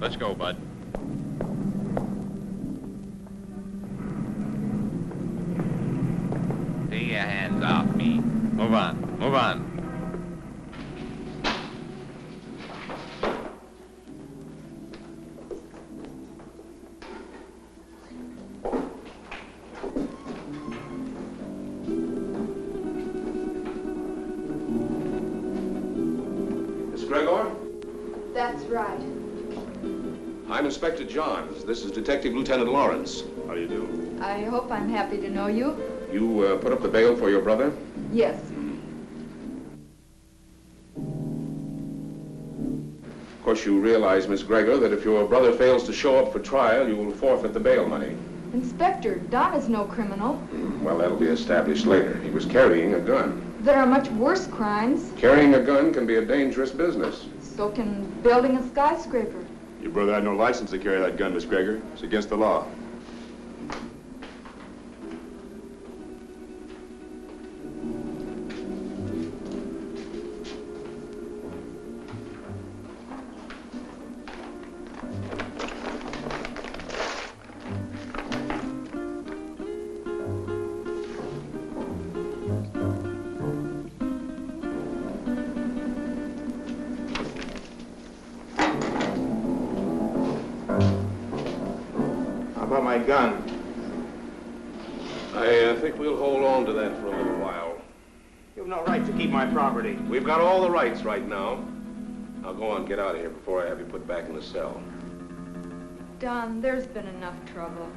Let's go, Bud. Take your hands off me. Move on. Move on. Miss Gregor? That's right. I'm Inspector Johns. This is Detective Lieutenant Lawrence. How do you do? I hope I'm happy to know you. You put up the bail for your brother? Yes. Of course, you realize, Miss Gregor, that if your brother fails to show up for trial, you will forfeit the bail money. Inspector, Don is no criminal. Well, that'll be established later. He was carrying a gun. There are much worse crimes. Carrying a gun can be a dangerous business. So can building a skyscraper. Your brother had no license to carry that gun, Miss Gregor. It's against the law. How about my gun? I think we'll hold on to that for a little while. You have no right to keep my property. We've got all the rights right now. Now go on, get out of here before I have you put back in the cell. Don, there's been enough trouble.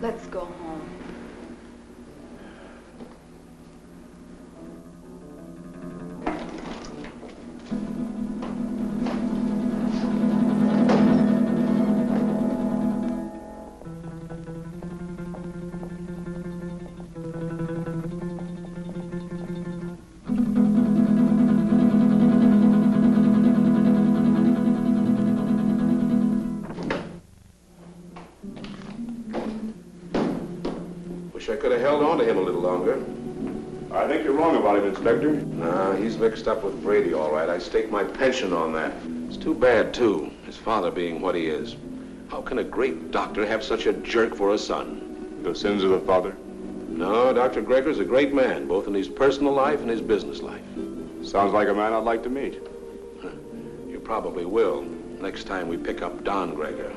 Let's go home. Wish I could have held on to him a little longer. I think you're wrong about him, Inspector. Nah, he's mixed up with Brady, all right. I stake my pension on that. It's too bad, too, his father being what he is. How can a great doctor have such a jerk for a son? The sins of the father? No, Dr. Gregor's a great man, both in his personal life and his business life. Sounds like a man I'd like to meet. You probably will, next time we pick up Don Gregor.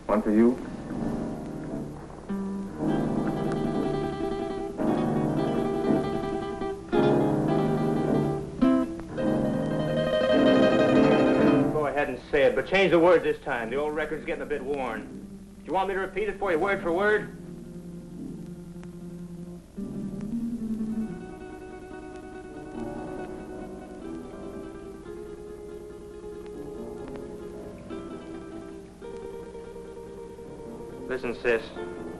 One for you. Go ahead and say it, but change the word this time. The old record's getting a bit worn. Do you want me to repeat it for you word for word? Listen, sis,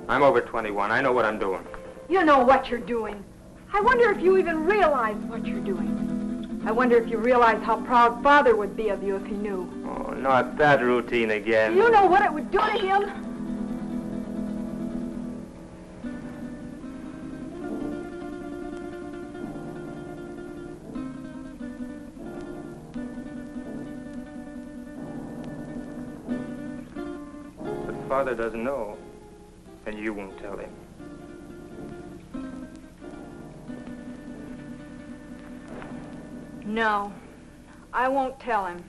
I'm over 21. I know what I'm doing. You know what you're doing. I wonder if you even realize what you're doing. I wonder if you realize how proud Father would be of you if he knew. Oh, not that routine again. Do you know what it would do to him? father doesn't know, and you won't tell him. No, I won't tell him.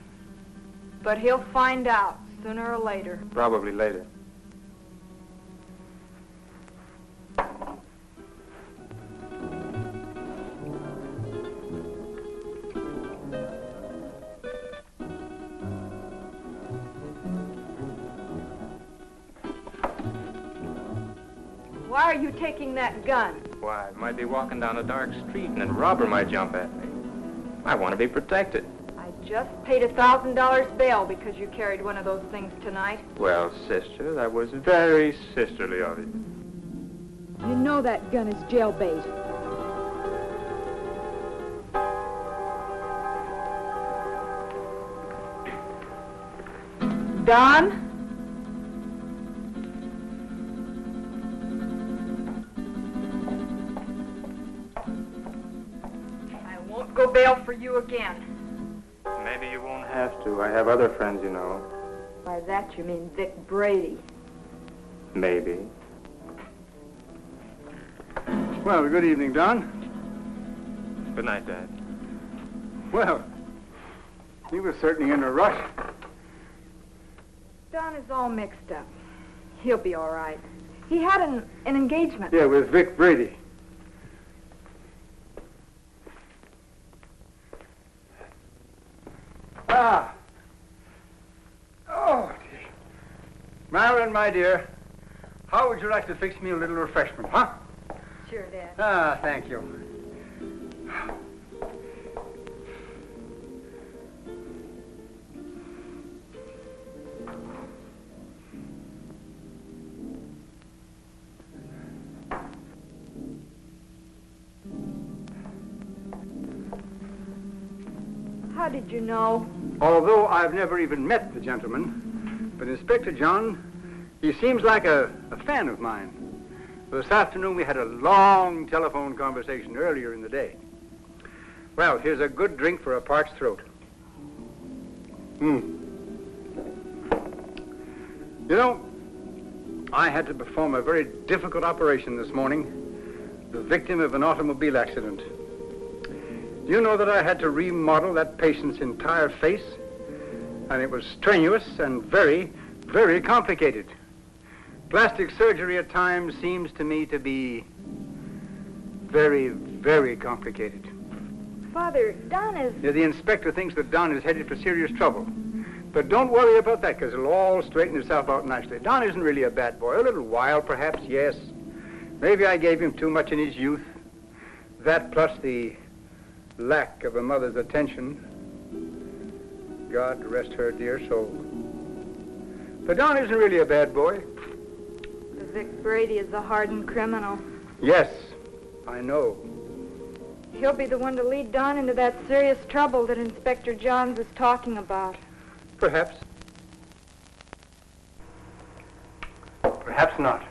But he'll find out sooner or later. Probably later. Why are you taking that gun? Why, I might be walking down a dark street and a robber might jump at me. I want to be protected. I just paid $1,000 bail because you carried one of those things tonight. Well, sister, that was very sisterly of you. You know that gun is jailbait. Don? I won't go bail for you again. Maybe you won't have to. I have other friends, you know. By that you mean Vic Brady. Maybe. Well, good evening, Don. Good night, Dad. Well, he was certainly in a rush. Don is all mixed up. He'll be all right. He had an engagement. Yeah, with Vic Brady. Ah. Oh, dear. Marilyn, my dear, how would you like to fix me a little refreshment, huh? Sure, Dad. Ah, thank you. How did you know? Although I've never even met the gentleman, but Inspector John, he seems like a fan of mine. This afternoon we had a long telephone conversation earlier in the day. Well, here's a good drink for a parched throat. You know, I had to perform a very difficult operation this morning, the victim of an automobile accident. Do you know that I had to remodel that patient's entire face? And it was strenuous and very, very complicated. Plastic surgery at times seems to me to be very, very complicated. Father, Don is... Yeah, the inspector thinks that Don is headed for serious trouble. But don't worry about that, because it'll all straighten itself out nicely. Don isn't really a bad boy. A little wild, perhaps, yes. Maybe I gave him too much in his youth. That plus the lack of a mother's attention. God rest her dear soul. But Don isn't really a bad boy. Vic Brady is a hardened criminal. Yes, I know. He'll be the one to lead Don into that serious trouble that Inspector Johns is talking about. Perhaps. Perhaps not.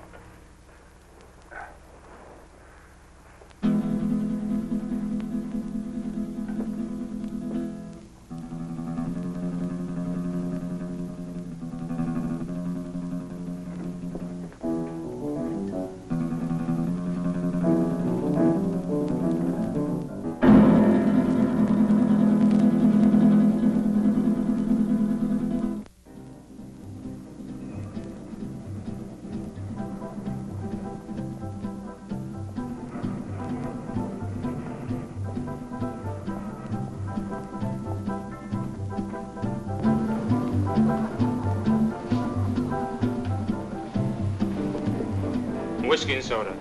Whiskey and soda.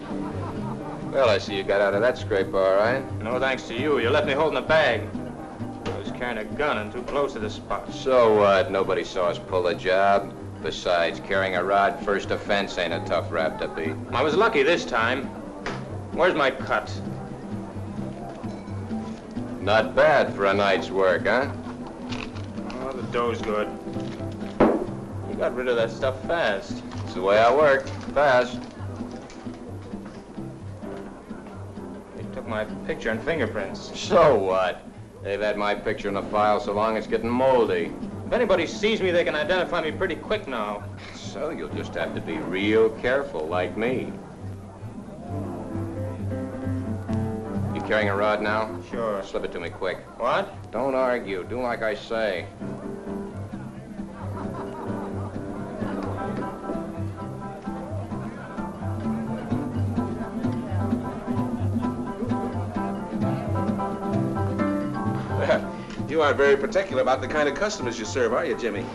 Well, I see you got out of that scrape all right. No thanks to you. You left me holding a bag. I was carrying a gun and too close to the spot. So what? Nobody saw us pull a job. Besides, carrying a rod first offense ain't a tough rap to beat. I was lucky this time. Where's my cut? Not bad for a night's work, huh? Oh, the dough's good. You got rid of that stuff fast. It's the way I work. Fast. My picture and fingerprints. So what? They've had my picture in the file so long it's getting moldy. If anybody sees me, they can identify me pretty quick now. so. You'll just have to be real careful, like me. You carrying a rod now? Sure. Slip it to me quick. What? Don't argue. Do like I say. You aren't very particular about the kind of customers you serve, are you, Jimmy?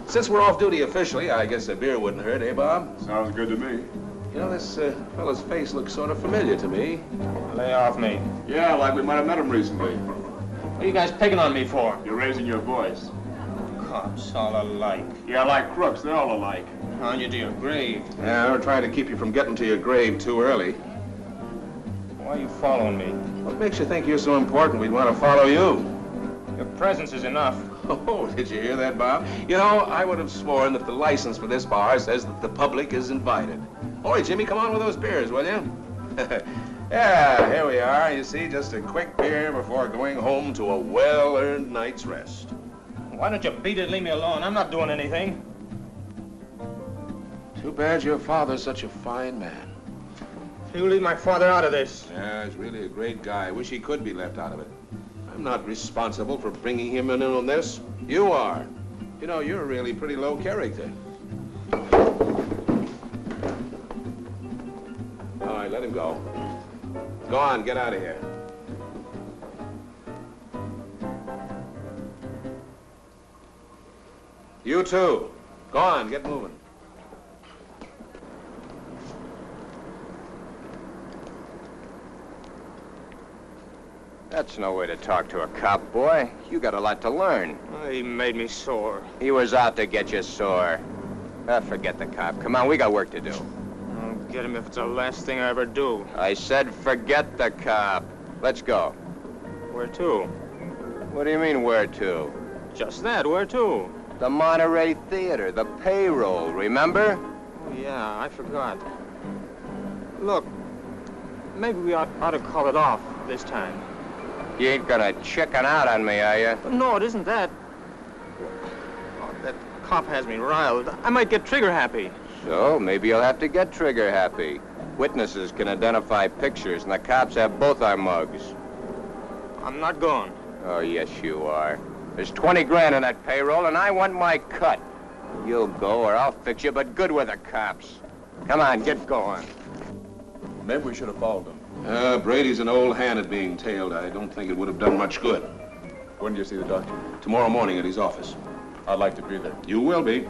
Since we're off duty officially, I guess a beer wouldn't hurt, eh, Bob? Sounds good to me. You know, this fellow's face looks sort of familiar to me. Lay off me. Yeah, like we might have met him recently. What are you guys picking on me for? You're raising your voice. Cops all alike. Yeah, like crooks, they're all alike. On you to your grave. Yeah, we're trying to keep you from getting to your grave too early. Why are you following me? What makes you think you're so important we'd want to follow you? Your presence is enough. Oh, did you hear that, Bob? You know, I would have sworn that the license for this bar says that the public is invited. Boy, Jimmy, come on with those beers, will you? Yeah, here we are. You see, just a quick beer before going home to a well-earned night's rest. Why don't you beat it and leave me alone? I'm not doing anything. Too bad your father's such a fine man. You leave my father out of this. Yeah, he's really a great guy. I wish he could be left out of it. I'm not responsible for bringing him in on this. You are. You know, you're really pretty low character. All right, let him go. Go on, get out of here. You too. Go on, get moving. That's no way to talk to a cop, boy. You got a lot to learn. He made me sore. He was out to get you sore. Forget the cop. Come on, we got work to do. I'll get him if it's the last thing I ever do. I said forget the cop. Let's go. Where to? What do you mean, where to? Just that, where to? The Monterey Theater, the payroll, remember? Oh, yeah, I forgot. Look, maybe we ought to call it off this time. You ain't gonna chicken out on me, are you? No, it isn't that. Oh, that cop has me riled. I might get trigger happy. So, maybe you'll have to get trigger happy. Witnesses can identify pictures, and the cops have both our mugs. I'm not going. Oh, yes, you are. There's 20 grand in that payroll, and I want my cut. You'll go, or I'll fix you, but good with the cops. Come on, get going. Maybe we should have followed him. Brady's an old hand at being tailed. I don't think it would have done much good. When do you see the doctor? Tomorrow morning at his office. I'd like to be there. You will be.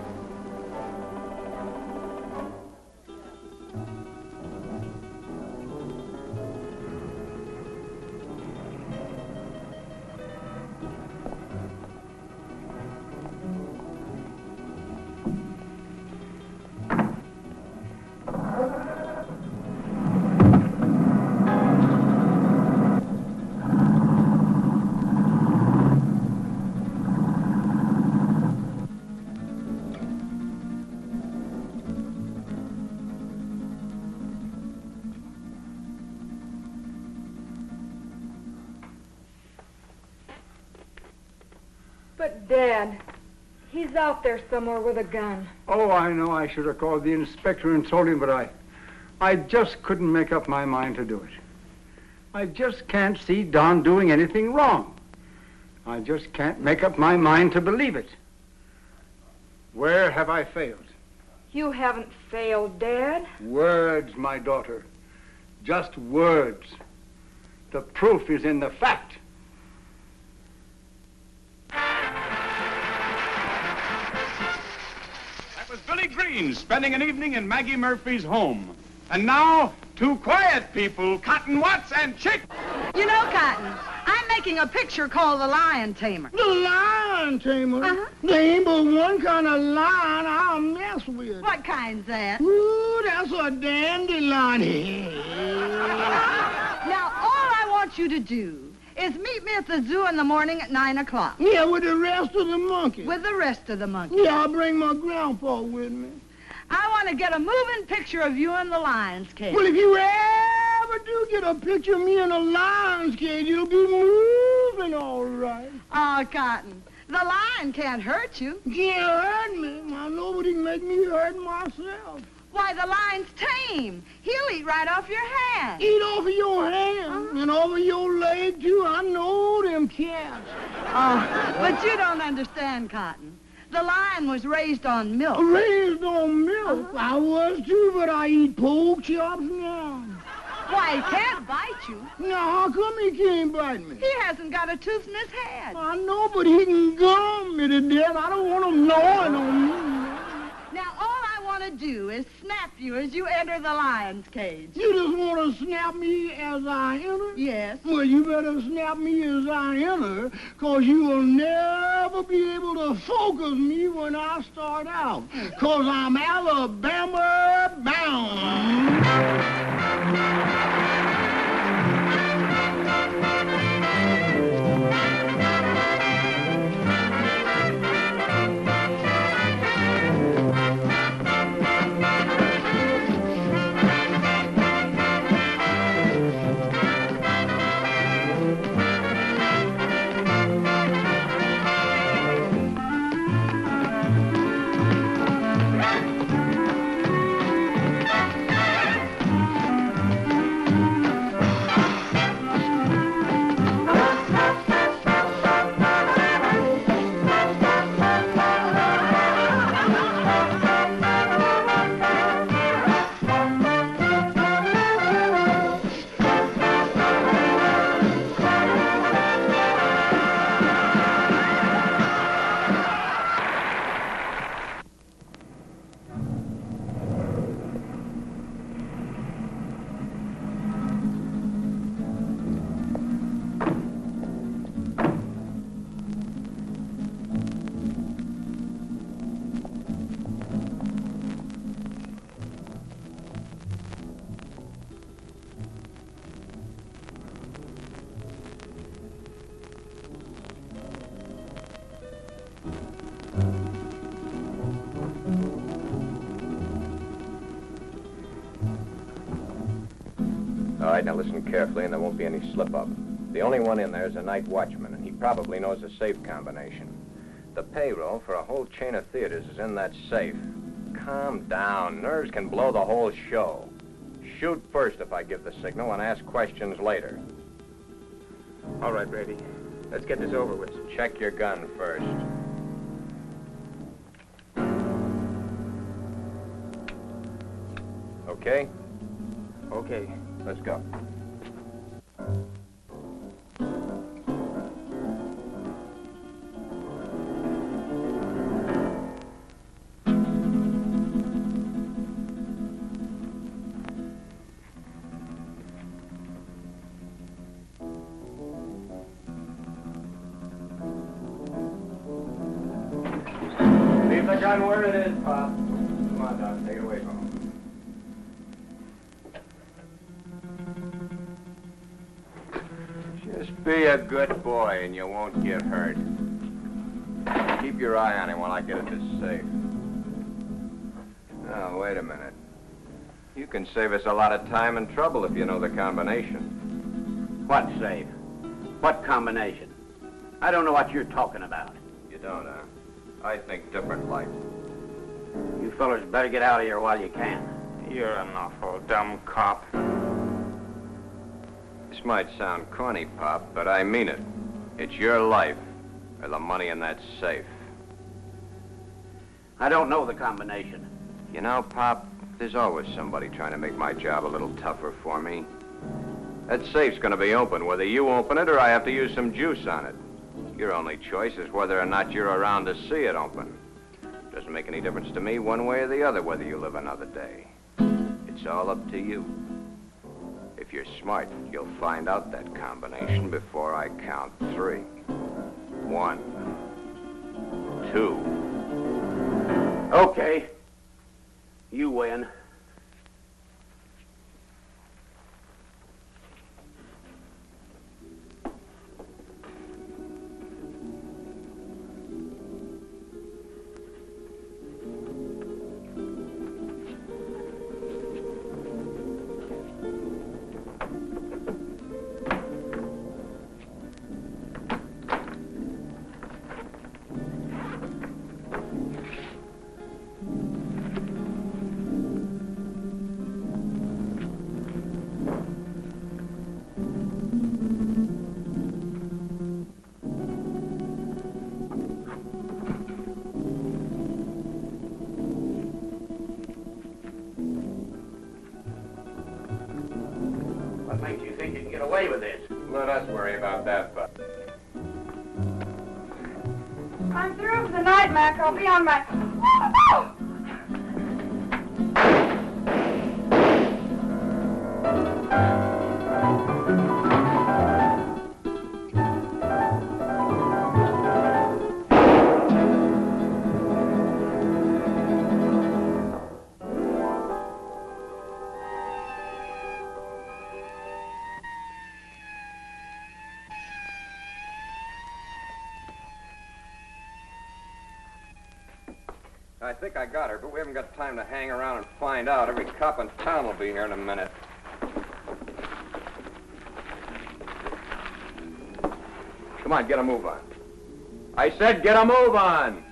But, Dad, he's out there somewhere with a gun. Oh, I know I should have called the inspector and told him, but I just couldn't make up my mind to do it. I just can't see Don doing anything wrong. I just can't make up my mind to believe it. Where have I failed? You haven't failed, Dad. Words, my daughter. Just words. The proof is in the fact. That was Billy Green spending an evening in Maggie Murphy's home. And now, two quiet people, Cotton Watts and Chick. You know, Cotton, I'm making a picture called The Lion Tamer. The lion tamer? Uh-huh. There ain't but one kind of lion I'll mess with. What kind's that? Ooh, that's a dandelion. Now, all I want you to do is meet me at the zoo in the morning at 9 o'clock. Yeah, with the rest of the monkeys. With the rest of the monkeys. Yeah, I'll bring my grandpa with me. I want to get a moving picture of you in the lion's cage. Well, if you ever do get a picture of me in a lion's cage, you'll be moving all right. Oh, Cotton, the lion can't hurt you. Can't hurt me. I know what he can make me hurt myself. Why, the lion's tame. He'll eat right off your hand. Eat off of your hand and over your leg, too. I know them cats. But you don't understand, Cotton. The lion was raised on milk. Raised on milk? I was, too, but I eat pork chops now. Why, he can't bite you. Now, how come he can't bite me? He hasn't got a tooth in his head. I know, but he can gum me to death. I don't want him gnawing on me. Now, all I want to do is snap you as you enter the lion's cage. You just want to snap me as I enter? Yes. Well, you better snap me as I enter, because you will never be able to focus me when I start out, because I'm Alabama bound. All right, now listen carefully, and there won't be any slip-up. The only one in there is a night watchman, and he probably knows the safe combination. The payroll for a whole chain of theaters is in that safe. Calm down. Nerves can blow the whole show. Shoot first if I give the signal, and ask questions later. All right, Brady. Let's get this over with. Check your gun first. Okay? Okay. Let's go. Leave the gun where it is, Pop. Come on, Doc. Take it away from him. Just be a good boy and you won't get hurt. Keep your eye on him while I get at this safe. Now, wait a minute. You can save us a lot of time and trouble if you know the combination. What safe? What combination? I don't know what you're talking about. You don't, huh? I think different like. You fellas better get out of here while you can. You're an awful dumb cop. This might sound corny, Pop, but I mean it. It's your life or the money in that safe. I don't know the combination. You know, Pop, there's always somebody trying to make my job a little tougher for me. That safe's gonna be open, whether you open it or I have to use some juice on it. Your only choice is whether or not you're around to see it open. Doesn't make any difference to me one way or the other whether you live another day. It's all up to you. If you're smart, you'll find out that combination before I count 3. 1, 2. Okay. You win. think you can get away with this? Let us worry about that, Bud. I'm through for the night, Mac. I'll be on my... I think I got her, but we haven't got time to hang around and find out. Every cop in town will be here in a minute. Come on, get a move on. I said get a move on!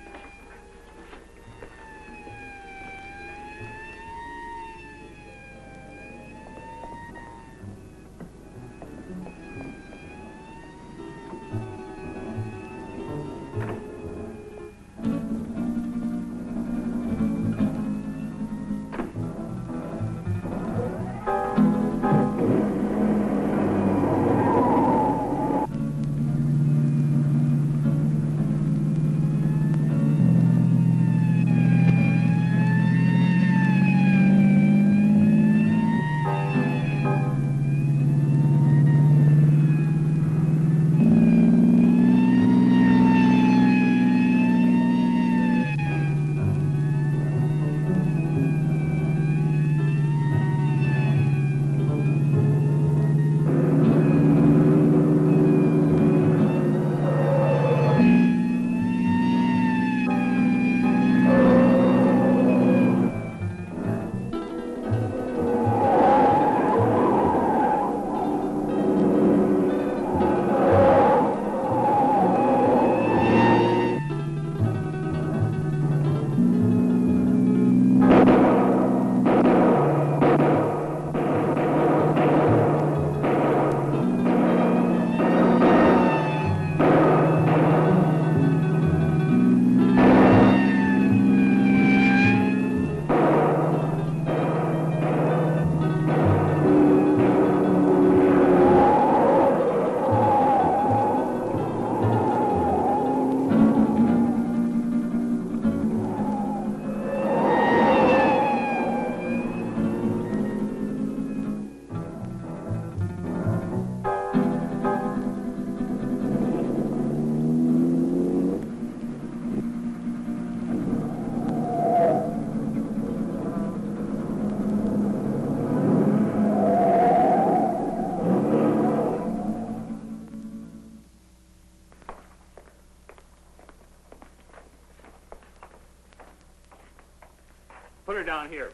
Put her down here.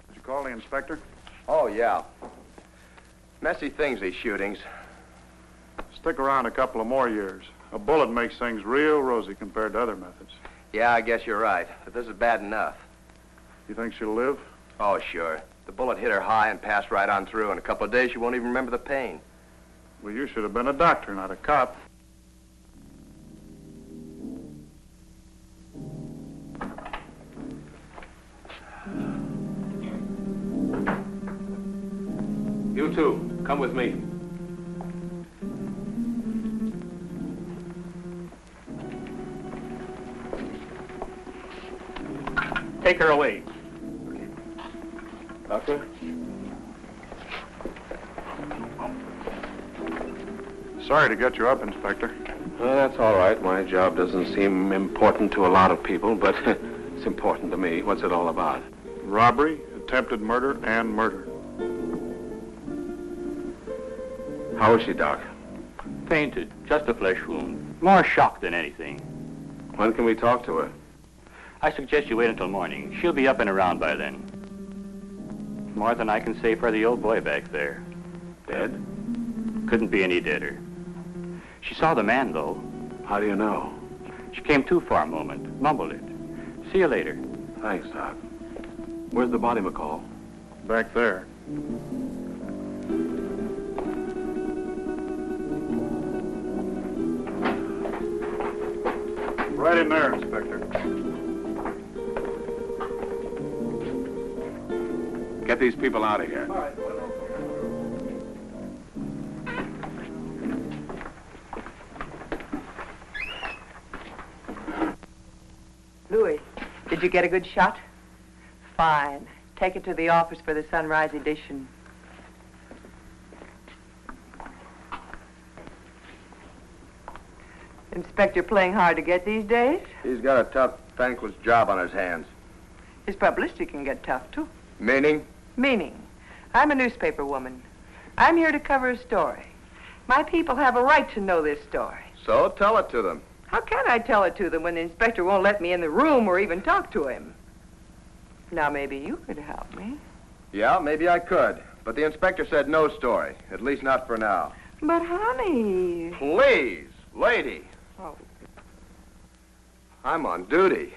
Did you call the inspector? Oh, yeah. Messy things, these shootings. Stick around a couple of more years. A bullet makes things real rosy compared to other methods. Yeah, I guess you're right. But this is bad enough. You think she'll live? Oh, sure. The bullet hit her high and passed right on through. In a couple of days, she won't even remember the pain. Well, you should have been a doctor, not a cop. You two, come with me. Take her away. Doctor? Sorry to get you up, Inspector. Well, that's all right. My job doesn't seem important to a lot of people, but it's important to me. What's it all about? Robbery, attempted murder, and murder. How is she, Doc? Fainted. Just a flesh wound. More shock than anything. When can we talk to her? I suggest you wait until morning. She'll be up and around by then. More than I can say for the old boy back there. Dead? Couldn't be any deader. She saw the man, though. How do you know? She came to for a moment, mumbled it. See you later. Thanks, Doc. Where's the body, McCall? Back there, Right in there, Inspector. Get these people out of here. All right. Louis, did you get a good shot? Fine. Take it to the office for the sunrise edition. Inspector playing hard to get these days? He's got a tough, thankless job on his hands. His publicity can get tough, too. Meaning? Meaning, I'm a newspaper woman. I'm here to cover a story. My people have a right to know this story. So tell it to them. How can I tell it to them when the inspector won't let me in the room or even talk to him? Now, maybe you could help me. Yeah, maybe I could. But the inspector said no story. At least not for now. But, honey... Please, lady. Oh. I'm on duty.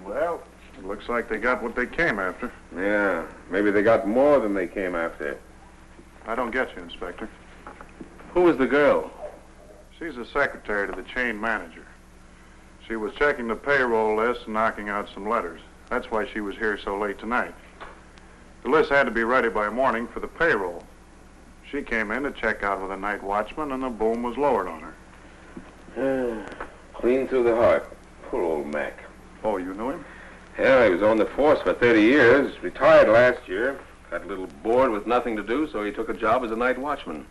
Well, it looks like they got what they came after. Yeah, maybe they got more than they came after. I don't get you, Inspector. Who was the girl? She's the secretary to the chain manager. She was checking the payroll list and knocking out some letters. That's why she was here so late tonight. The list had to be ready by morning for the payroll. She came in to check out with a night watchman, and the boom was lowered on her. Clean through the heart. Poor old Mac. Oh, you knew him? Yeah, he was on the force for 30 years. Retired last year. Got a little bored with nothing to do, so he took a job as a night watchman.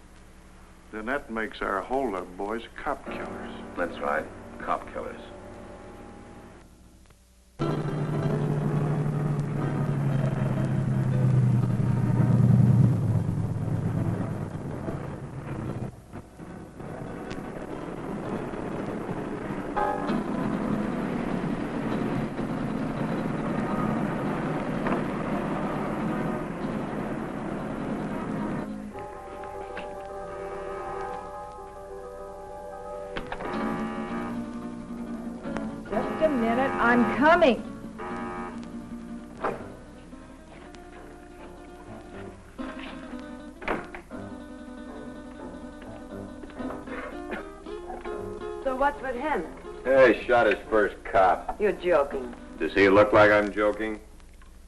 Then that makes our hold-up boys cop killers. That's right. Cop killers. Just a minute, I'm coming. So what's with him? Hey, shot his first cop. You're joking. Does he look like I'm joking?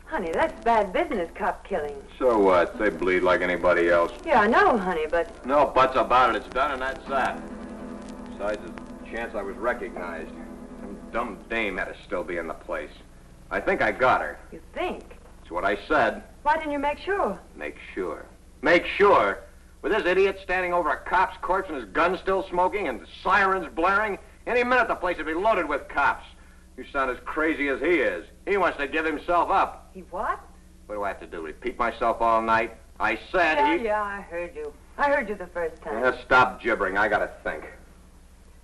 Honey, that's bad business, cop killing. So what? They bleed like anybody else. Yeah, I know, honey, but... No buts about it. It's done and that's that. Besides, there's a chance I was recognized. Some dumb dame had to still be in the place. I think I got her. You think? That's what I said. Why didn't you make sure? Make sure. Make sure? With this idiot standing over a cop's corpse and his gun still smoking and the sirens blaring, any minute the place would be loaded with cops. You sound as crazy as he is. He wants to give himself up. He what? What do I have to do, repeat myself all night? I said Yeah, I heard you. I heard you the first time. Yeah, stop gibbering. I gotta think.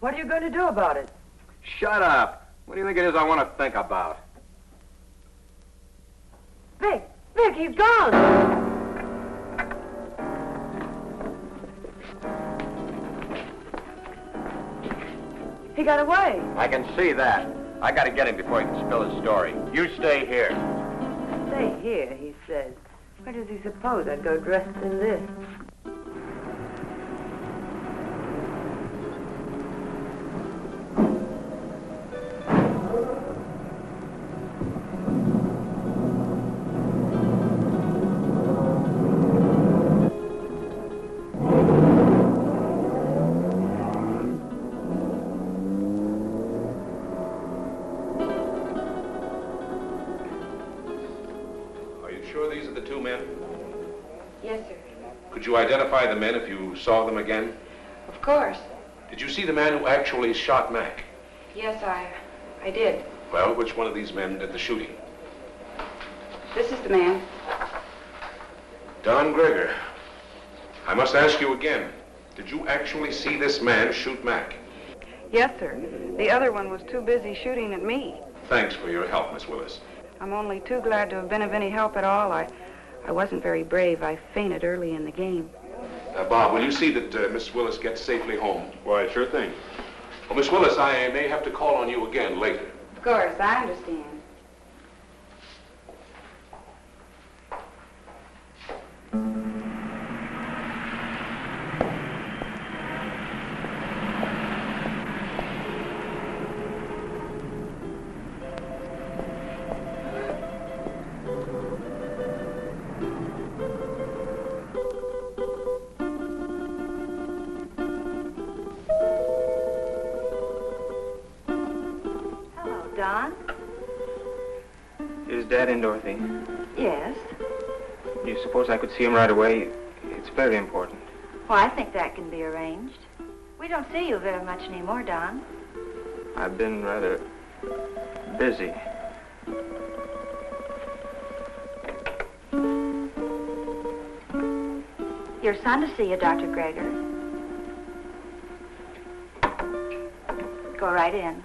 What are you going to do about it? Shut up. What do you think it is I want to think about? Vic! Vic, he's gone! He got away. I can see that. I gotta get him before he can spill his story. You stay here. Stay here, he says. Where does he suppose I'd go dressed in this? Could you identify the men if you saw them again? Of course. Did you see the man who actually shot Mac? Yes, I did. Well, which one of these men did the shooting? This is the man. Don Gregor. I must ask you again. Did you actually see this man shoot Mac? Yes, sir. The other one was too busy shooting at me. Thanks for your help, Miss Willis. I'm only too glad to have been of any help at all. I wasn't very brave. I fainted early in the game. Bob, will you see that Miss Willis gets safely home? Why, sure thing. Well, Miss Willis, I may have to call on you again later. Of course, I understand. Don? Is Dad in, Dorothy? Yes. Do you suppose I could see him right away? It's very important. Well, I think that can be arranged. We don't see you very much anymore, Don. I've been rather busy. Your son to see you, Dr. Gregor. Go right in.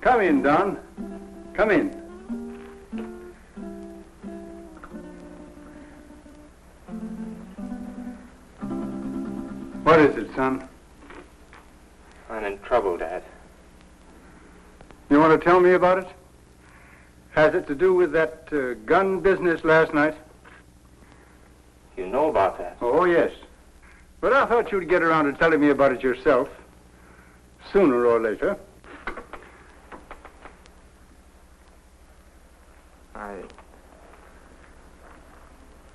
Come in, Don. Come in. What is it, son? I'm in trouble, Dad. You want to tell me about it? Has it to do with that gun business last night? You know about that? Oh, yes. But I thought you'd get around to telling me about it yourself, sooner or later.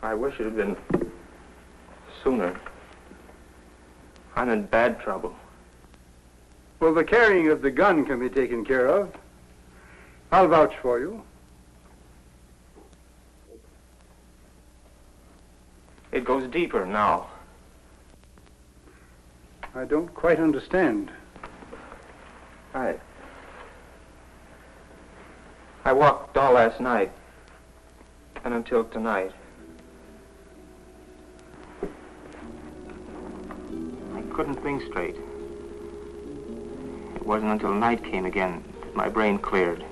I wish it had been sooner. I'm in bad trouble. Well, the carrying of the gun can be taken care of. I'll vouch for you. It goes deeper now. I don't quite understand. I walked all last night and until tonight. I couldn't think straight. It wasn't until night came again that my brain cleared.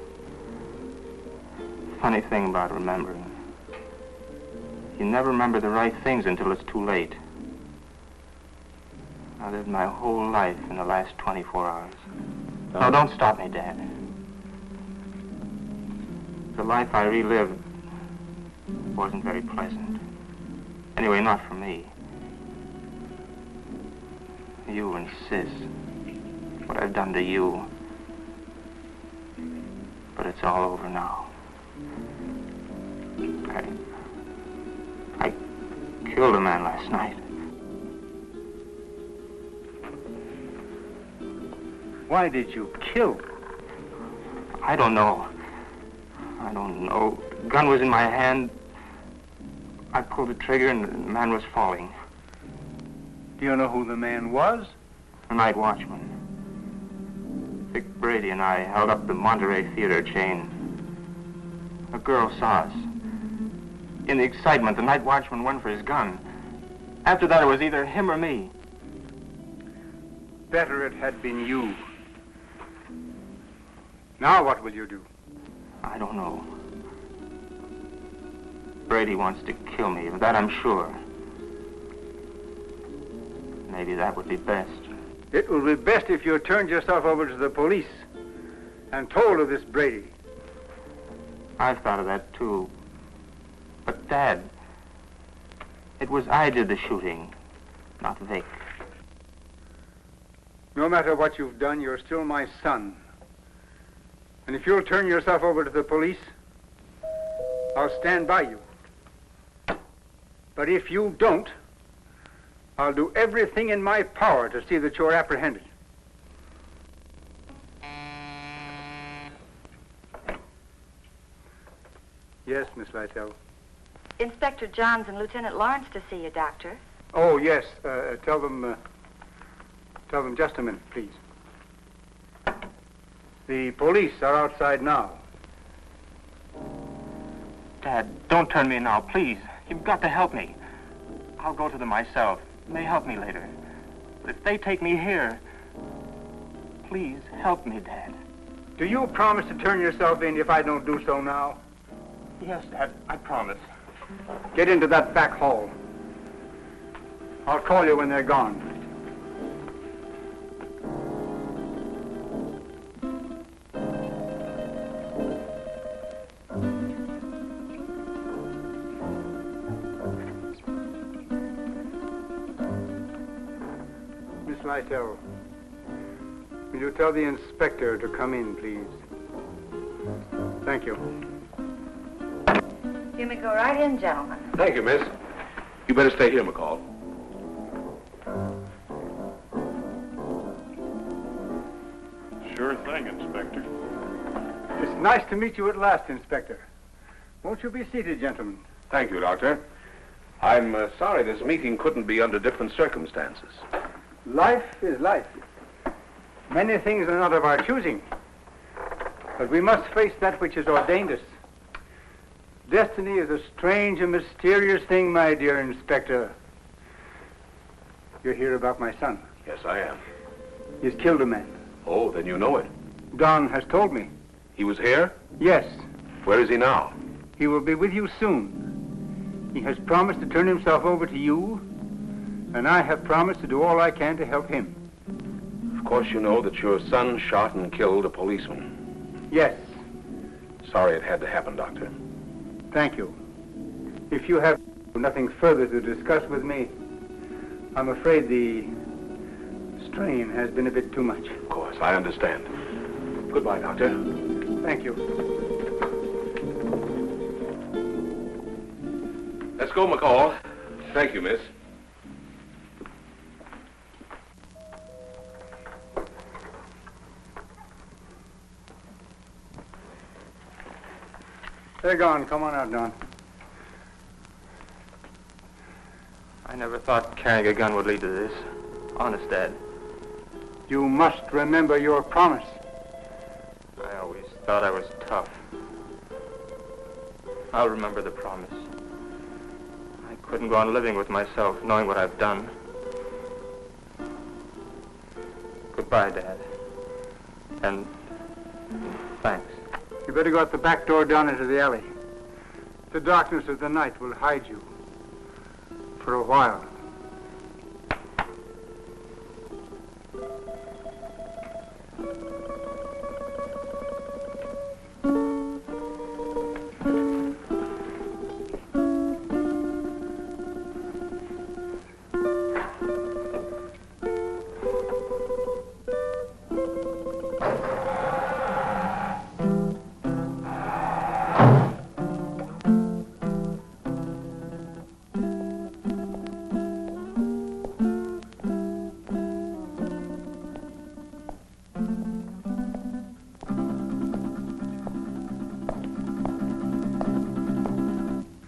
Funny thing about remembering. You never remember the right things until it's too late. I lived my whole life in the last 24 hours. No, don't stop me, Dad. The life I relived wasn't very pleasant. Anyway, not for me. You and Sis. What I've done to you. But it's all over now. I killed a man last night. Why did you kill? I don't know. The gun was in my hand. I pulled the trigger and the man was falling. Do you know who the man was? The night watchman. Vic Brady and I held up the Monterey Theater chain. A girl saw us. In the excitement, the night watchman went for his gun. After that, it was either him or me. Better it had been you. Now what will you do? I don't know. Brady wants to kill me, of that I'm sure. Maybe that would be best. It will be best if you turned yourself over to the police and told of this Brady. I've thought of that, too. But, Dad, it was I did the shooting, not Vic. No matter what you've done, you're still my son. And if you'll turn yourself over to the police, I'll stand by you. But if you don't, I'll do everything in my power to see that you're apprehended. Yes, Miss Lyle. Inspector Johns and Lieutenant Lawrence to see you, Doctor. Oh, yes. Tell them just a minute, please. The police are outside now. Dad, don't turn me now, please. You've got to help me. I'll go to them myself. It may help me later. But if they take me here, please help me, Dad. Do you promise to turn yourself in if I don't do so now? Yes, Dad, I promise. Get into that back hall. I'll call you when they're gone. Miss Lytle, will you tell the inspector to come in, please? Thank you. You may go right in, gentlemen. Thank you, miss. You better stay here, McCall. Sure thing, Inspector. It's nice to meet you at last, Inspector. Won't you be seated, gentlemen? Thank you, Doctor. I'm sorry this meeting couldn't be under different circumstances. Life is life. Many things are not of our choosing. But we must face that which has ordained us. Destiny is a strange and mysterious thing, my dear Inspector. You're here about my son. Yes, I am. He's killed a man. Oh, then you know it. Don has told me. He was here? Yes. Where is he now? He will be with you soon. He has promised to turn himself over to you, and I have promised to do all I can to help him. Of course you know that your son shot and killed a policeman. Yes. Sorry it had to happen, Doctor. Thank you. If you have nothing further to discuss with me, I'm afraid the strain has been a bit too much. Of course, I understand. Goodbye, Doctor. Thank you. Let's go, McCall. Thank you, miss. They're gone. Come on out, Don. I never thought carrying a gun would lead to this. Honest, Dad. You must remember your promise. I always thought I was tough. I'll remember the promise. I couldn't go on living with myself, knowing what I've done. Goodbye, Dad. And thanks. You better go out the back door down into the alley. The darkness of the night will hide you. For a while.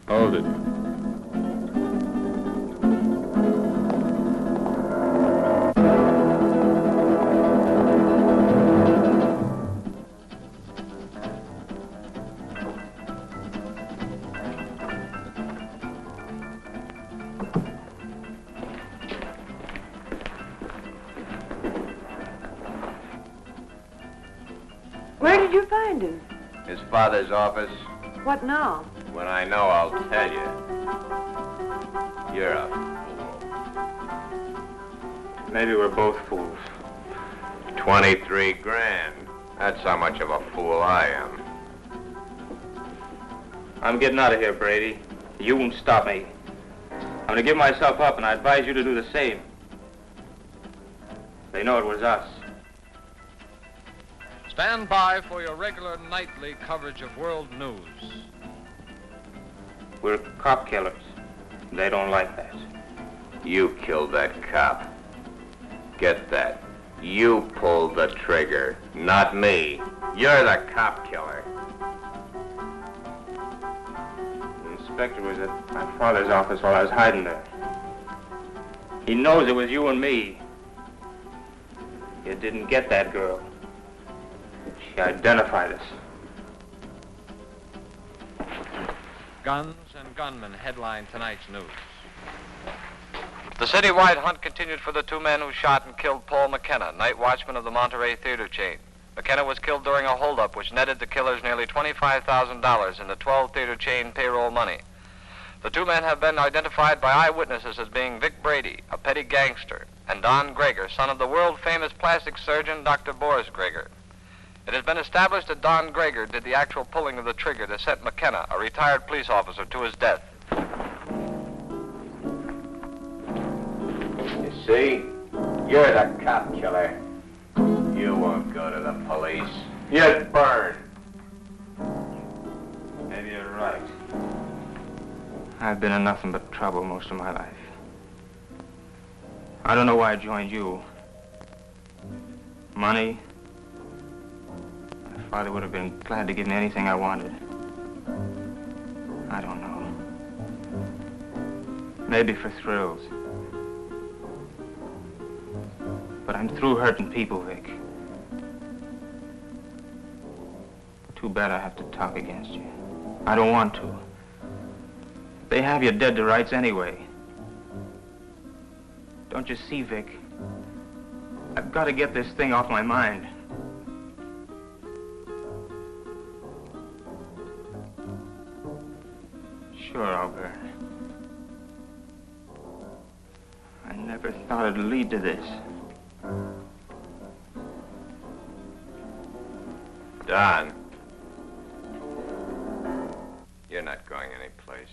Hold it. Where did you find him? His father's office. What now? When I know, I'll tell you. You're a fool. Maybe we're both fools. 23 grand. That's how much of a fool I am. I'm getting out of here, Brady. You won't stop me. I'm going to give myself up, and I advise you to do the same. They know it was us. Stand by for your regular nightly coverage of world news. We're cop killers. They don't like that. You killed that cop. Get that. You pulled the trigger, not me. You're the cop killer. The inspector was at my father's office while I was hiding there. He knows it was you and me. You didn't get that girl. She identified us. Guns and gunmen headline tonight's news. The citywide hunt continued for the two men who shot and killed Paul McKenna, night watchman of the Monterey theater chain. McKenna was killed during a holdup which netted the killers nearly $25,000 in the 12 theater chain payroll money. The two men have been identified by eyewitnesses as being Vic Brady, a petty gangster, and Don Gregor, son of the world-famous plastic surgeon Dr. Boris Gregor. It has been established that Don Gregor did the actual pulling of the trigger that sent McKenna, a retired police officer, to his death. You see? You're the cop killer. You won't go to the police. You'd burn. Maybe you're right. I've been in nothing but trouble most of my life. I don't know why I joined you. Money? My father would have been glad to give me anything I wanted. I don't know. Maybe for thrills. But I'm through hurting people, Vic. Too bad I have to talk against you. I don't want to. They have you dead to rights anyway. Don't you see, Vic? I've got to get this thing off my mind. Sure, I'll burn. I never thought it'd lead to this. Don. You're not going anyplace.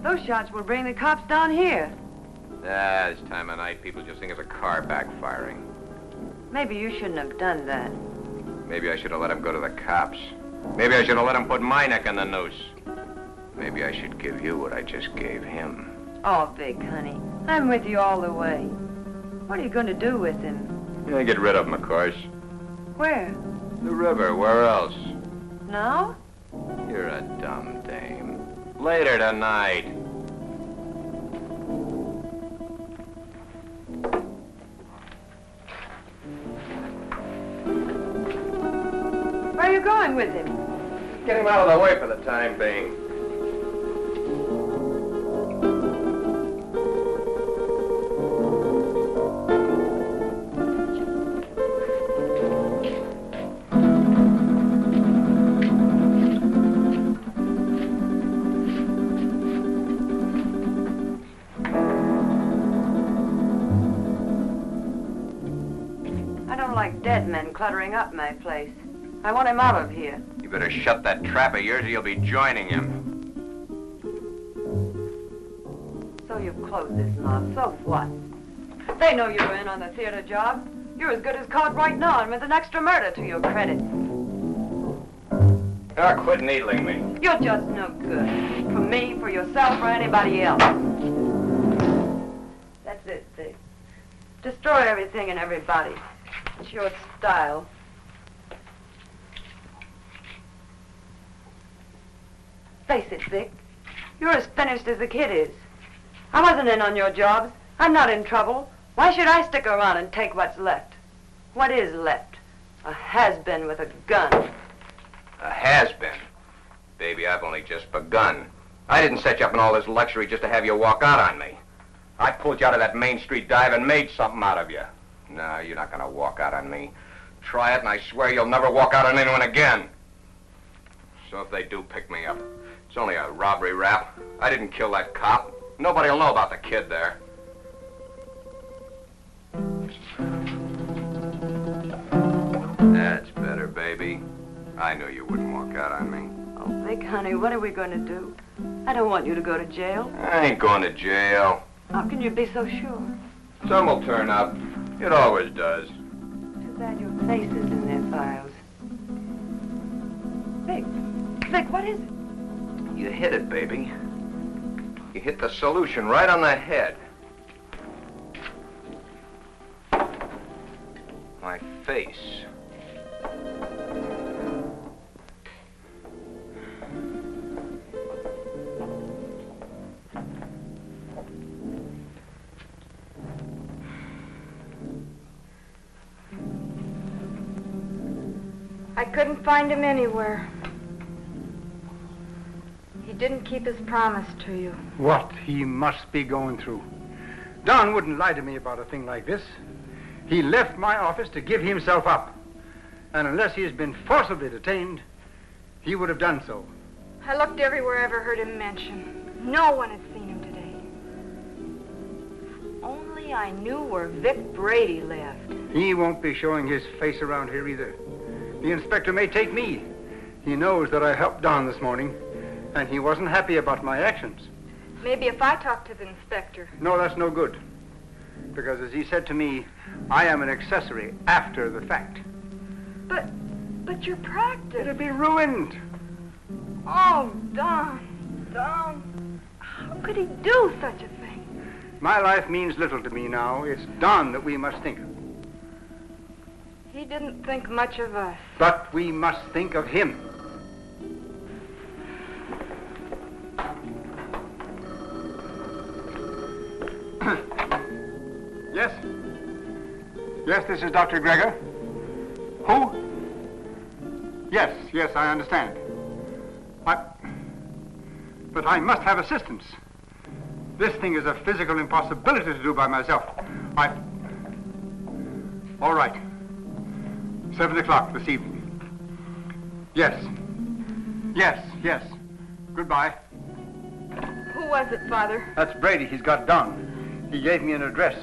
Those shots will bring the cops down here. Ah, this time of night, people just think it's a car backfiring. Maybe you shouldn't have done that. Maybe I should have let him go to the cops. Maybe I should have let him put my neck in the noose. Maybe I should give you what I just gave him. Oh, Vic, honey, I'm with you all the way. What are you going to do with him? Yeah, get rid of him, of course. Where? The river, where else? Now? You're a dumb dame. Later tonight. Where are you going with him? Get him out of the way for the time being. I don't like dead men cluttering up my place. I want him out of here. You better shut that trap of yours or you'll be joining him. So you've closed this mob. So what? They know you were in on the theater job. You're as good as caught right now and with an extra murder to your credit. Ah, quit needling me. You're just no good. For me, for yourself, or anybody else. That's it, Vic. Destroy everything and everybody. It's your style. Face it, Vic. You're as finished as the kid is. I wasn't in on your jobs. I'm not in trouble. Why should I stick around and take what's left? What is left? A has-been with a gun. A has-been? Baby, I've only just begun. I didn't set you up in all this luxury just to have you walk out on me. I pulled you out of that Main Street dive and made something out of you. No, you're not gonna walk out on me. Try it and I swear you'll never walk out on anyone again. So if they do pick me up, it's only a robbery rap. I didn't kill that cop. Nobody'll know about the kid there. That's better, baby. I knew you wouldn't walk out on me. Oh, Vic, honey, what are we going to do? I don't want you to go to jail. I ain't going to jail. How can you be so sure? Some will turn up. It always does. Too bad your face is in their files. Vic, what is it? You hit it, baby. You hit the solution right on the head. My face. I couldn't find him anywhere. He didn't keep his promise to you. What he must be going through. Don wouldn't lie to me about a thing like this. He left my office to give himself up. And unless he has been forcibly detained, he would have done so. I looked everywhere I ever heard him mentioned. No one had seen him today. If only I knew where Vic Brady lived. He won't be showing his face around here either. The inspector may take me. He knows that I helped Don this morning, and he wasn't happy about my actions. Maybe if I talk to the inspector. No, that's no good. Because as he said to me, I am an accessory after the fact. But your practice. It'll be ruined. Oh, Don, how could he do such a thing? My life means little to me now. It's Don that we must think of. He didn't think much of us. But we must think of him. Yes? Yes, this is Dr. Gregor. Who? Yes, I understand. But I must have assistance. This thing is a physical impossibility to do by myself. All right. 7 o'clock this evening. Yes. Goodbye. Who was it, Father? That's Brady. He's got Don. He gave me an address.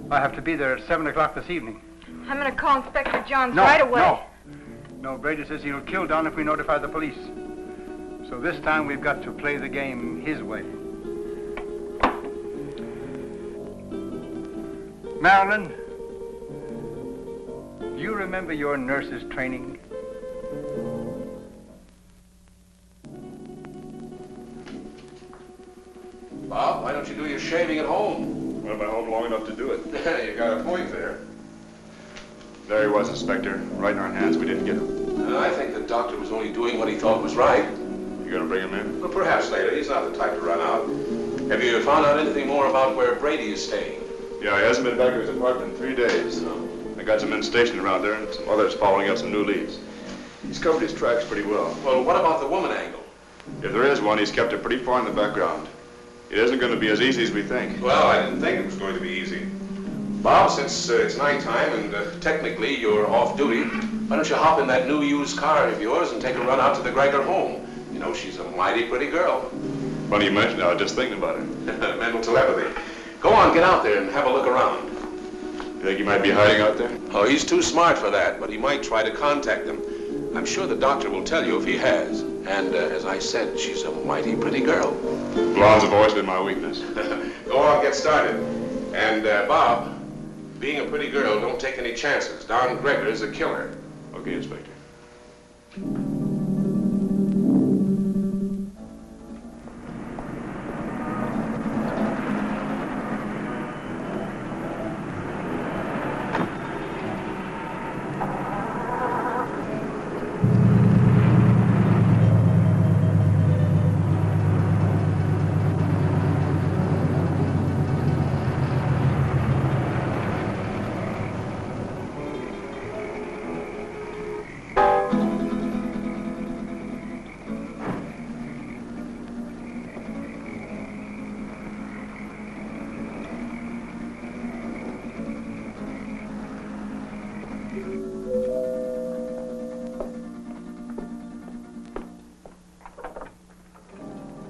I have to be there at 7 o'clock this evening. I'm going to call Inspector Johns right away. No, Brady says he'll kill Don if we notify the police. So this time we've got to play the game his way. Marilyn, do you remember your nurse's training? Bob, why don't you do your shaving at home? Well, I've been home long enough to do it. You got a point there. There he was, Inspector. Right in our hands. We didn't get him. I think the doctor was only doing what he thought was right. You gonna bring him in? Well, perhaps later. He's not the type to run out. Have you found out anything more about where Brady is staying? Yeah, he hasn't been back to his apartment in 3 days. I got some men stationed around there and some others following up some new leads. He's covered his tracks pretty well. Well, what about the woman angle? If there is one, he's kept it pretty far in the background. It isn't going to be as easy as we think. Well, I didn't think it was going to be easy. Bob, since it's nighttime and technically you're off duty, why don't you hop in that new used car of yours and take a run out to the Gregor home? You know, she's a mighty pretty girl. Funny you mentioned it. I was just thinking about it. Mental telepathy. Go on, get out there and have a look around. You think he might be hiding out there? Oh, he's too smart for that, but he might try to contact them. I'm sure the doctor will tell you if he has. And as I said, she's a mighty pretty girl. Blondes have always been my weakness. Go on, get started. And, Bob, being a pretty girl, don't take any chances. Don Gregor is a killer. Okay, Inspector.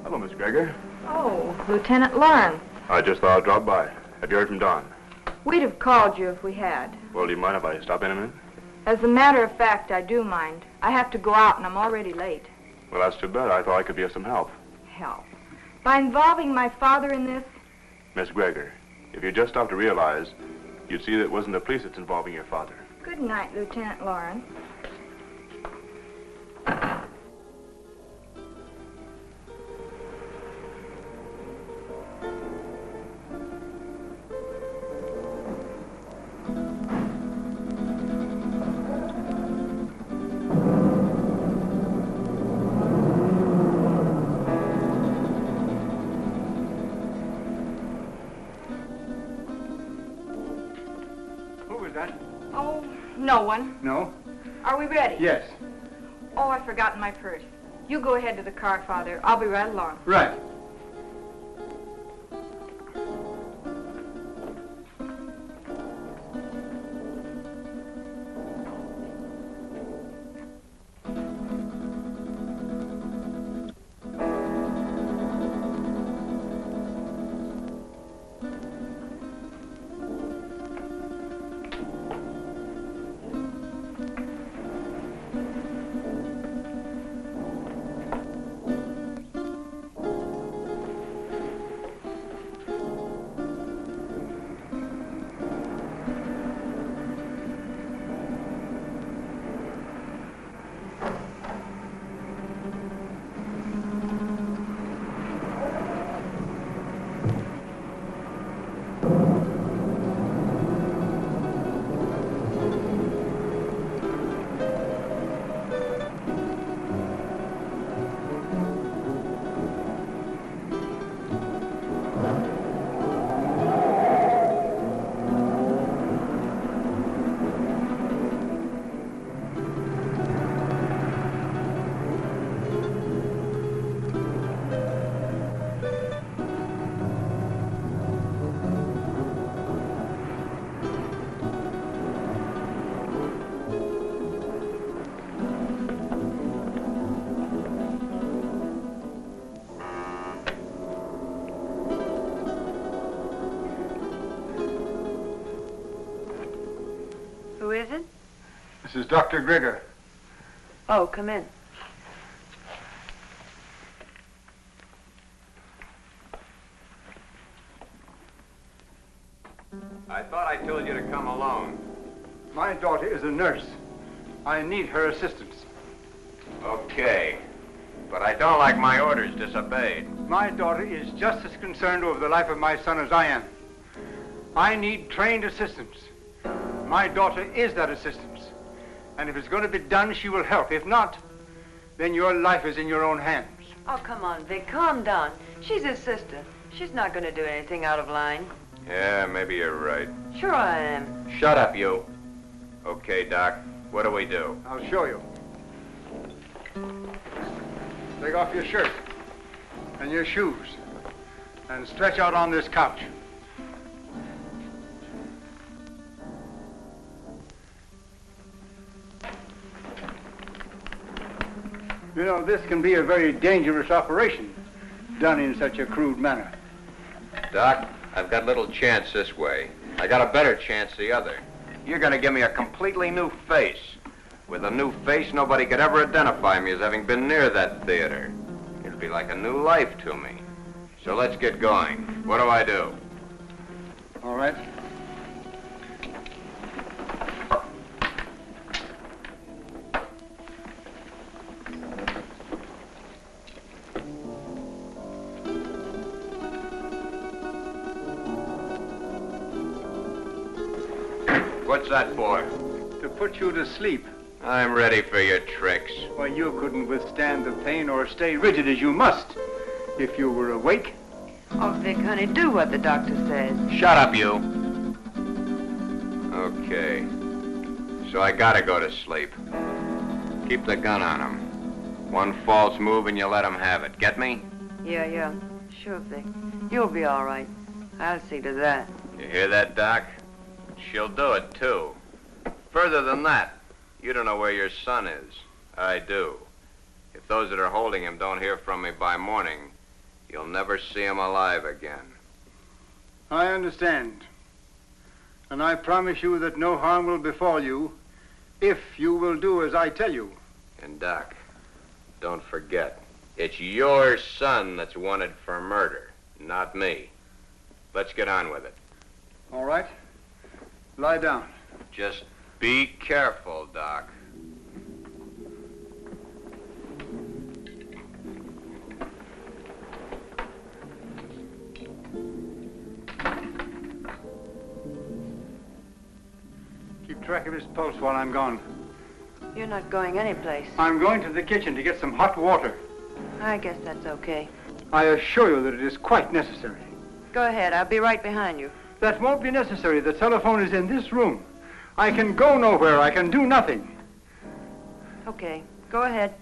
Hello, Miss Gregor. Oh, Lieutenant Lawrence. I just thought I'd drop by. Have you heard from Don? We'd have called you if we had. Well, do you mind if I stop in a minute? As a matter of fact, I do mind. I have to go out and I'm already late. Well, that's too bad. I thought I could be of some help. Help? By involving my father in this? Miss Gregor, if you just stop to realize, you'd see that it wasn't the police that's involving your father. Good night, Lieutenant Lawrence. No one. No? Are we ready? Yes. Oh, I've forgotten my purse. You go ahead to the car, Father. I'll be right along. Right. Dr. Gregor. Oh, come in. I thought I told you to come alone. My daughter is a nurse. I need her assistance. Okay. But I don't like my orders disobeyed. My daughter is just as concerned over the life of my son as I am. I need trained assistance. My daughter is that assistance. And if it's going to be done, she will help. If not, then your life is in your own hands. Oh, come on, Vic. Calm down. She's his sister. She's not going to do anything out of line. Yeah, maybe you're right. Sure I am. Shut up, you. Okay, Doc. What do we do? I'll show you. Take off your shirt and your shoes and stretch out on this couch. You know, this can be a very dangerous operation done in such a crude manner. Doc, I've got little chance this way. I got a better chance the other. You're gonna give me a completely new face. With a new face, nobody could ever identify me as having been near that theater. It'll be like a new life to me. So let's get going. What do I do? All right. What's that for? To put you to sleep. I'm ready for your tricks. Why, you couldn't withstand the pain or stay rigid as you must if you were awake. Oh, Vic, honey, do what the doctor says. Shut up, you. Okay. So I gotta go to sleep. Keep the gun on him. One false move and you let him have it. Get me? Yeah. Sure, Vic. You'll be all right. I'll see to that. You hear that, Doc? She'll do it, too. Further than that, you don't know where your son is. I do. If those that are holding him don't hear from me by morning, you'll never see him alive again. I understand. And I promise you that no harm will befall you if you will do as I tell you. And, Doc, don't forget, it's your son that's wanted for murder, not me. Let's get on with it. All right. Lie down. Just be careful, Doc. Keep track of his pulse while I'm gone. You're not going anyplace. I'm going to the kitchen to get some hot water. I guess that's okay. I assure you that it is quite necessary. Go ahead. I'll be right behind you. That won't be necessary. The telephone is in this room. I can go nowhere. I can do nothing. Okay. Go ahead.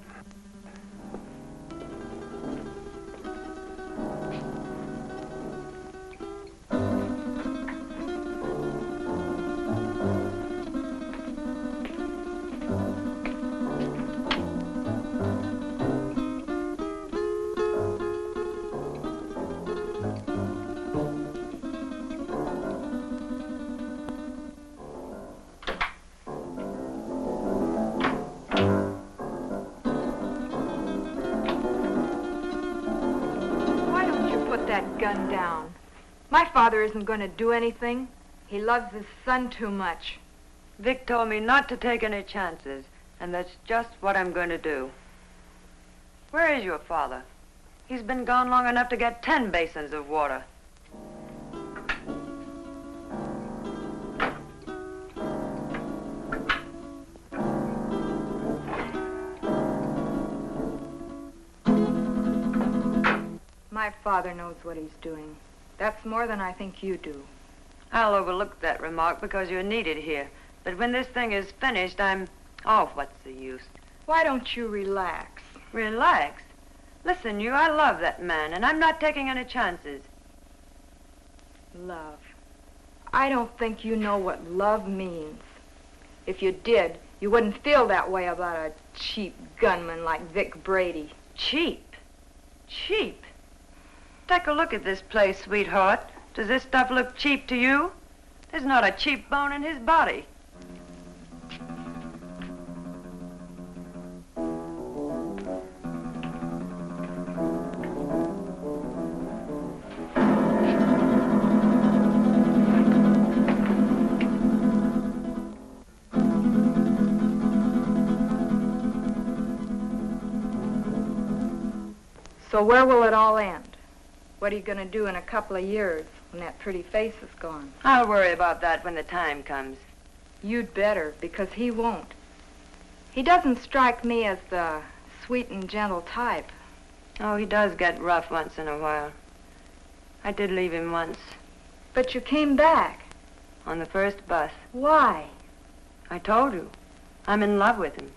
Gun down. My father isn't going to do anything. He loves his son too much. Vic told me not to take any chances, and that's just what I'm going to do. Where is your father? He's been gone long enough to get 10 basins of water. My father knows what he's doing. That's more than I think you do. I'll overlook that remark because you're needed here. But when this thing is finished, Oh, what's the use? Why don't you relax? Relax? Listen, I love that man, and I'm not taking any chances. Love. I don't think you know what love means. If you did, you wouldn't feel that way about a cheap gunman like Vic Brady. Cheap? Cheap? Take a look at this place, sweetheart. Does this stuff look cheap to you? There's not a cheap bone in his body. So where will it all end? What are you going to do in a couple of years when that pretty face is gone? I'll worry about that when the time comes. You'd better, because he won't. He doesn't strike me as the sweet and gentle type. Oh, he does get rough once in a while. I did leave him once. But you came back. On the first bus. Why? I told you. I'm in love with him.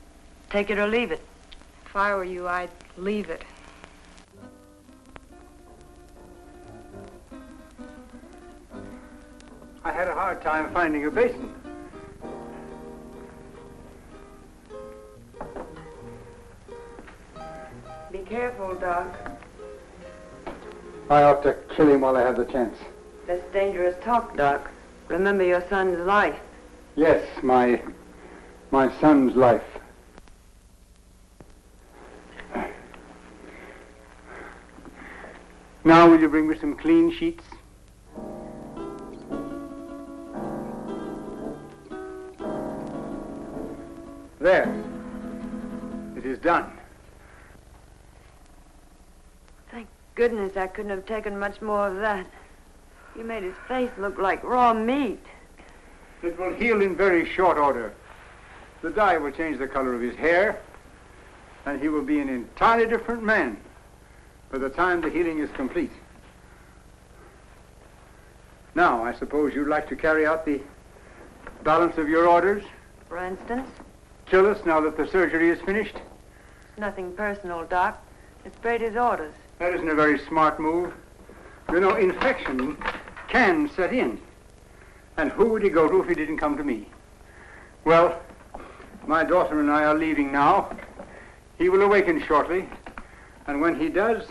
Take it or leave it. If I were you, I'd leave it. I had a hard time finding a basin. Be careful, Doc. I ought to kill him while I have the chance. That's dangerous talk, Doc. Remember your son's life. Yes, my son's life. Now will you bring me some clean sheets? There. It is done. Thank goodness I couldn't have taken much more of that. You made his face look like raw meat. It will heal in very short order. The dye will change the color of his hair, and he will be an entirely different man by the time the healing is complete. Now, I suppose you'd like to carry out the balance of your orders? For instance? Kill us now that the surgery is finished? It's nothing personal, Doc. It's Brady's orders. That isn't a very smart move. You know, infection can set in. And who would he go to if he didn't come to me? Well, my daughter and I are leaving now. He will awaken shortly. And when he does,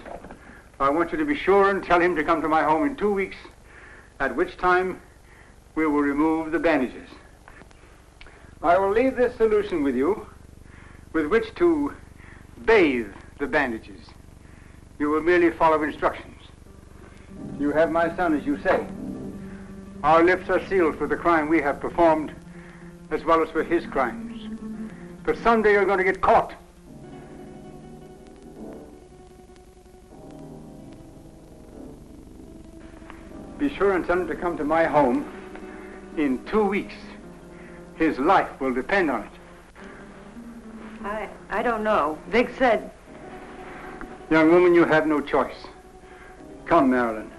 I want you to be sure and tell him to come to my home in 2 weeks, at which time we will remove the bandages. I will leave this solution with you, with which to bathe the bandages. You will merely follow instructions. You have my son, as you say. Our lips are sealed for the crime we have performed, as well as for his crimes. But someday you're going to get caught. Be sure and tell him to come to my home in 2 weeks. His life will depend on it. I don't know. Vic said... Young woman, you have no choice. Come, Marilyn.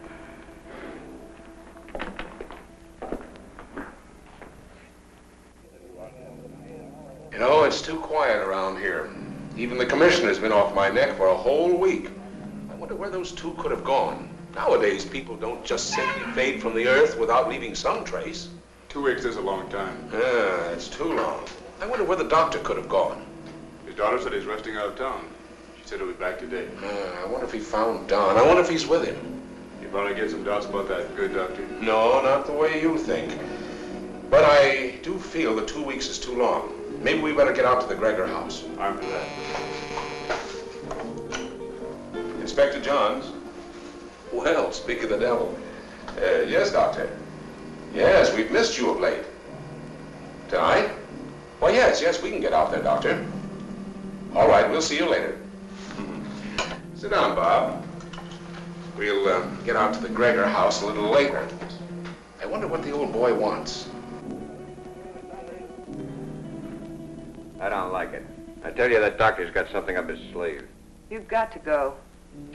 You know, it's too quiet around here. Even the commissioner's been off my neck for a whole week. I wonder where those two could have gone. Nowadays, people don't just simply fade from the earth without leaving some trace. 2 weeks is a long time. Yeah, it's too long. I wonder where the doctor could have gone. His daughter said he's resting out of town. She said he'll be back today. I wonder if he found Don. I wonder if he's with him. You probably get some doubts about that, good doctor. No, not the way you think. But I do feel that 2 weeks is too long. Maybe we better get out to the Gregor house. I'm for that. Inspector Johns? Well, speak of the devil. Yes, Doctor. Yes, we've missed you of late. Tonight? Well, yes, we can get out there, Doctor. All right, we'll see you later. Sit down, Bob. We'll get out to the Gregor house a little later. I wonder what the old boy wants. I don't like it. I tell you, that doctor's got something up his sleeve. You've got to go.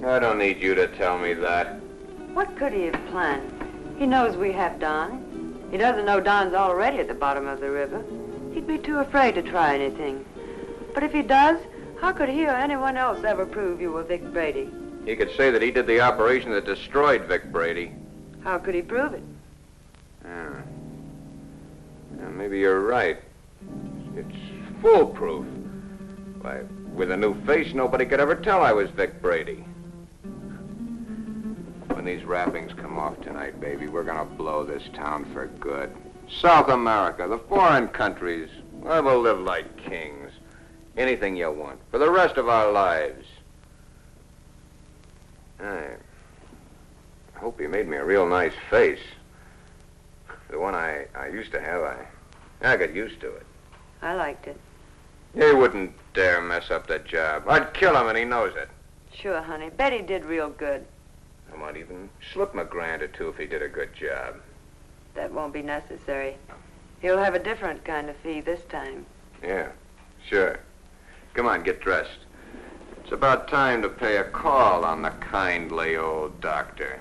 I don't need you to tell me that. What could he have planned? He knows we have Don. He doesn't know Don's already at the bottom of the river. He'd be too afraid to try anything. But if he does, how could he or anyone else ever prove you were Vic Brady? He could say that he did the operation that destroyed Vic Brady. How could he prove it? Yeah, maybe you're right. It's foolproof. Why, with a new face, nobody could ever tell I was Vic Brady. When these wrappings come off tonight, baby, we're gonna blow this town for good. South America, the foreign countries, we'll live like kings. Anything you want, for the rest of our lives. I hope you made me a real nice face. The one I used to have, I got used to it. I liked it. He wouldn't dare mess up the job. I'd kill him, and he knows it. Sure, honey. Betty did real good. I might even slip him a grand or two if he did a good job. That won't be necessary. He'll have a different kind of fee this time. Yeah, sure. Come on, get dressed. It's about time to pay a call on the kindly old doctor.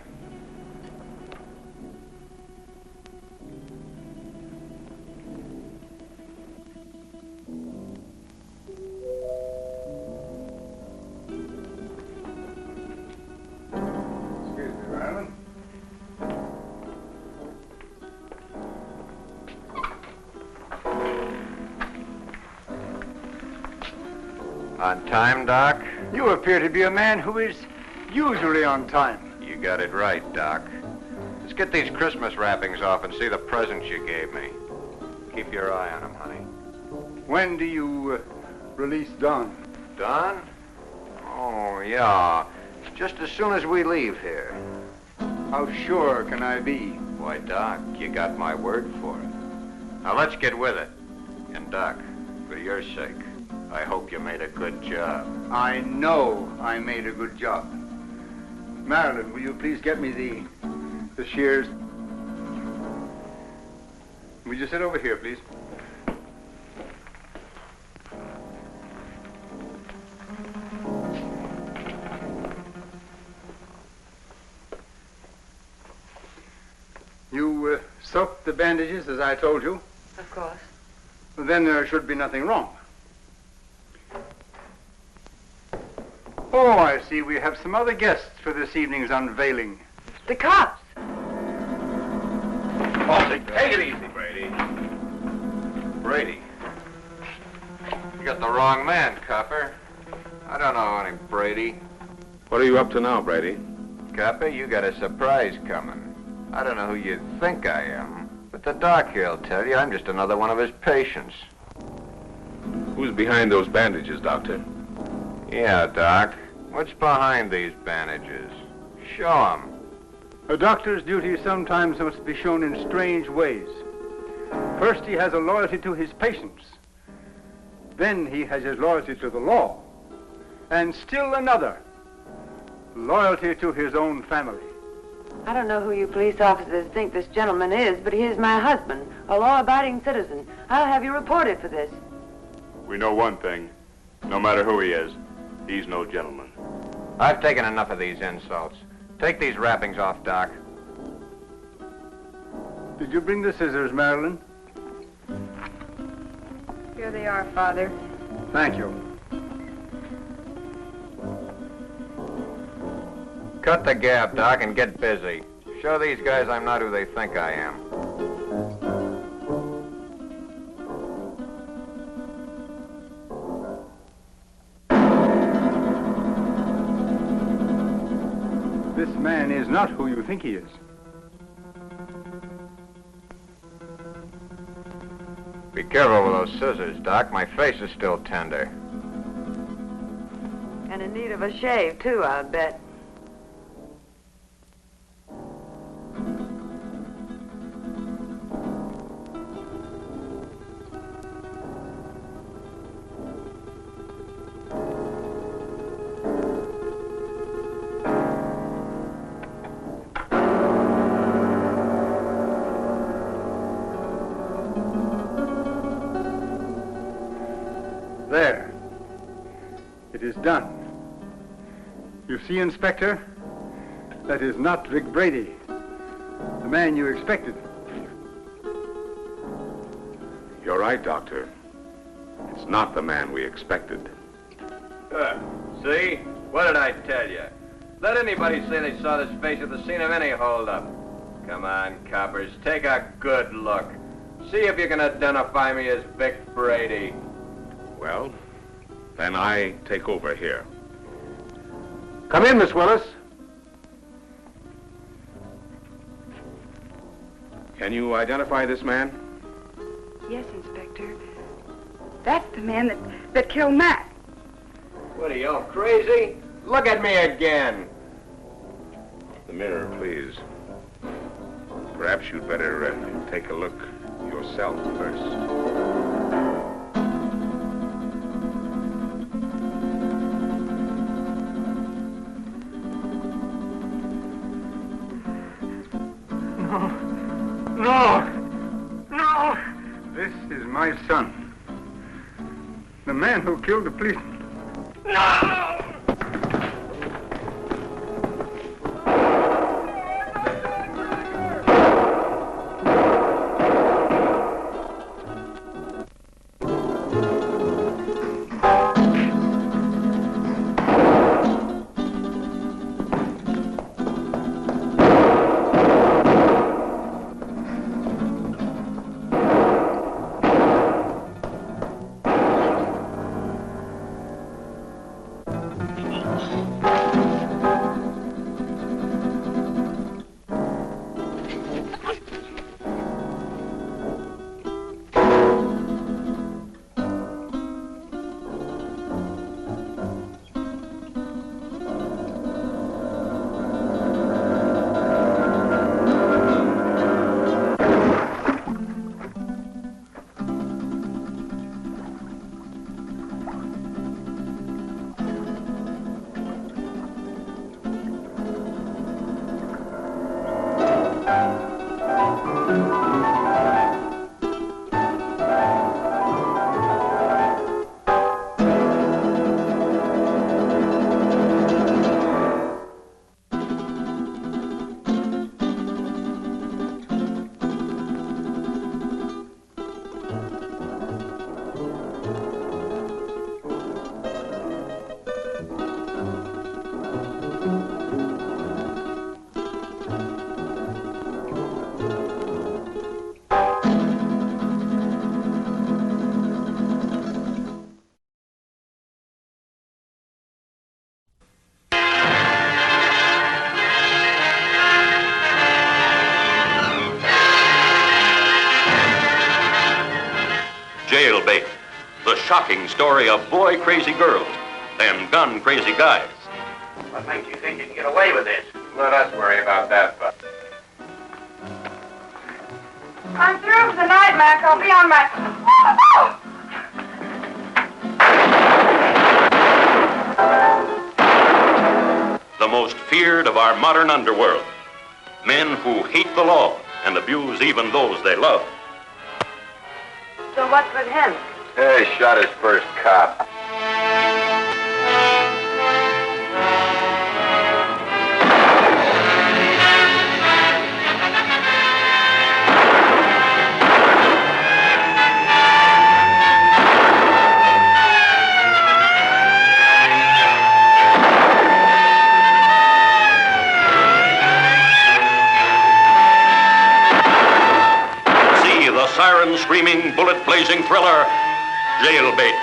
Excuse me, Rawlinson. On time, Doc? You appear to be a man who is usually on time. You got it right, Doc. Let's get these Christmas wrappings off and see the presents you gave me. Keep your eye on them, honey. When do you release Don? Don? Oh, yeah. Just as soon as we leave here. How sure can I be? Why, Doc, you got my word for it. Now, let's get with it. And, Doc, for your sake, I hope you made a good job. I know I made a good job. Marilyn, will you please get me the shears? Will you sit over here, please? You soaked the bandages as I told you? Of course. Well, then there should be nothing wrong. Oh, I see. We have some other guests for this evening's unveiling. The cops. Oh, take it easy, Brady. Brady. You got the wrong man, copper. I don't know any Brady. What are you up to now, Brady? Copper, you got a surprise coming. I don't know who you think I am, but the doc here'll tell you I'm just another one of his patients. Who's behind those bandages, Doctor? Yeah, Doc. What's behind these bandages? Show 'em. A doctor's duty sometimes must be shown in strange ways. First, he has a loyalty to his patients. Then he has his loyalty to the law. And still another, loyalty to his own family. I don't know who you police officers think this gentleman is, but he is my husband, a law-abiding citizen. I'll have you reported for this. We know one thing. No matter who he is, he's no gentleman. I've taken enough of these insults. Take these wrappings off, Doc. Did you bring the scissors, Marilyn? Here they are, Father. Thank you. Cut the gab, Doc, and get busy. Show these guys I'm not who they think I am. This man is not who you think he is. Be careful with those scissors, Doc. My face is still tender. And in need of a shave, too, I bet. There. It is done. You see, Inspector? That is not Vic Brady, the man you expected. You're right, Doctor. It's not the man we expected. See? What did I tell you? Let anybody say they saw this face at the scene of any holdup. Come on, coppers, take a good look. See if you can identify me as Vic Brady. Well, then I take over here. Come in, Miss Willis. Can you identify this man? Yes, Inspector. That's the man that killed Matt. What are you, all crazy? Look at me again. The mirror, please. Perhaps you'd better take a look yourself first. my son. The man who killed the policeman. No! Jailbait, the shocking story of boy-crazy girls and gun-crazy guys. What makes you think you can get away with this? Let us worry about that, Buck. I'm through for the night, Mac. I'll be on my... The most feared of our modern underworld. Men who hate the law and abuse even those they love. So what's with him? He shot his first cop. Siren-screaming, bullet-blazing thriller, Jailbait.